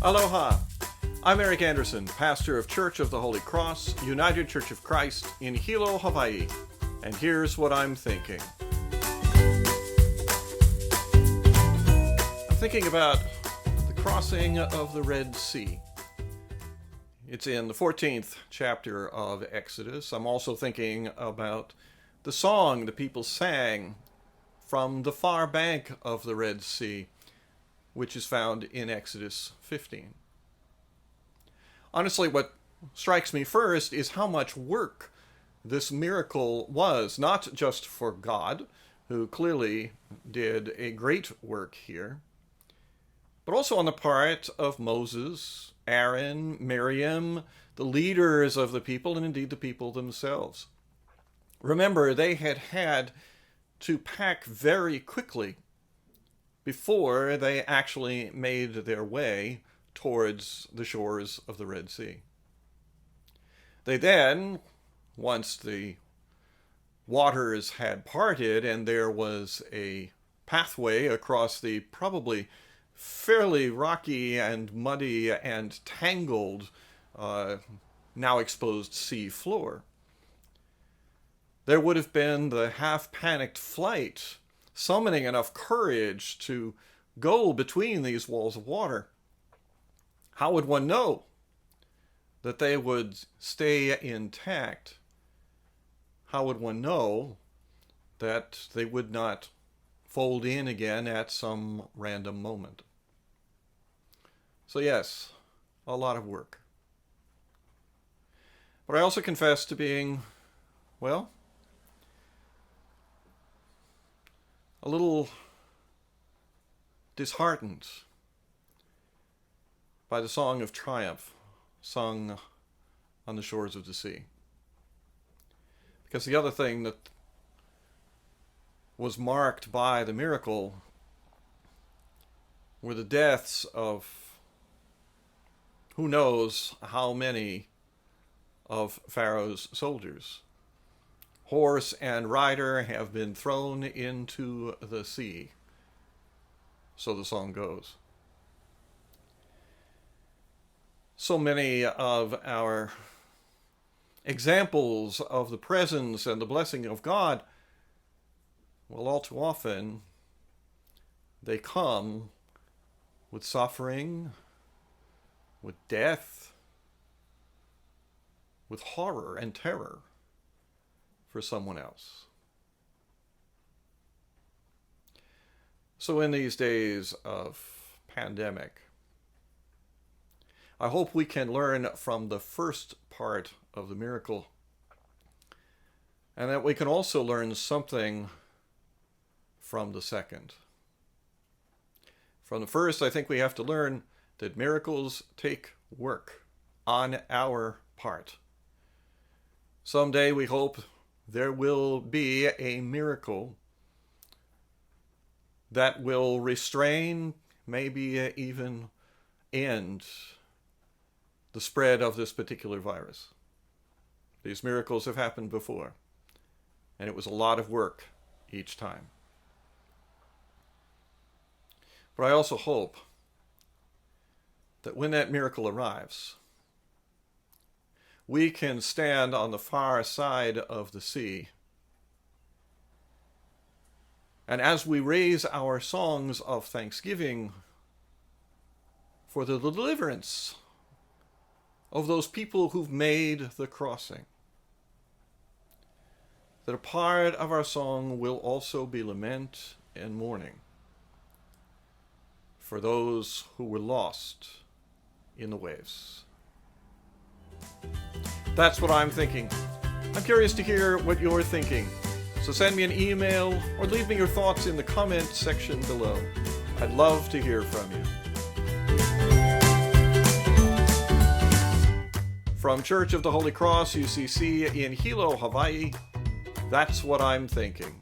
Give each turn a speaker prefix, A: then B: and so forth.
A: Aloha! I'm Eric Anderson, pastor of Church of the Holy Cross, United Church of Christ in Hilo, Hawaii. And here's what I'm thinking. I'm thinking about the crossing of the Red Sea. It's in the 14th chapter of Exodus. I'm also thinking about the song the people sang from the far bank of the Red Sea, which is found in Exodus 15. Honestly, what strikes me first is how much work this miracle was, not just for God, who clearly did a great work here, but also on the part of Moses, Aaron, Miriam, the leaders of the people, and indeed the people themselves. Remember, they had to pack very quickly before they actually made their way towards the shores of the Red Sea. They then, once the waters had parted and there was a pathway across the probably fairly rocky and muddy and tangled, now exposed sea floor, there would have been the half-panicked flight summoning enough courage to go between these walls of water. How would one know that they would stay intact? How would one know that they would not fold in again at some random moment? So yes, a lot of work. But I also confess to being, well, a little disheartened by the song of triumph sung on the shores of the sea. Because the other thing that was marked by the miracle were the deaths of who knows how many of Pharaoh's soldiers. Horse and rider have been thrown into the sea. So the song goes. So many of our examples of the presence and the blessing of God, well, all too often, they come with suffering, with death, with horror and terror for someone else. So in these days of pandemic, I hope we can learn from the first part of the miracle, and that we can also learn something from the second. From the first, I think we have to learn that miracles take work on our part. Someday we hope there will be a miracle that will restrain, maybe even end the spread of this particular virus. These miracles have happened before, and it was a lot of work each time. But I also hope that when that miracle arrives, we can stand on the far side of the sea, and as we raise our songs of thanksgiving for the deliverance of those people who've made the crossing, that a part of our song will also be lament and mourning for those who were lost in the waves. That's what I'm thinking. I'm curious to hear what you're thinking. So send me an email or leave me your thoughts in the comment section below. I'd love to hear from you. From Church of the Holy Cross, UCC in Hilo, Hawaii, that's what I'm thinking.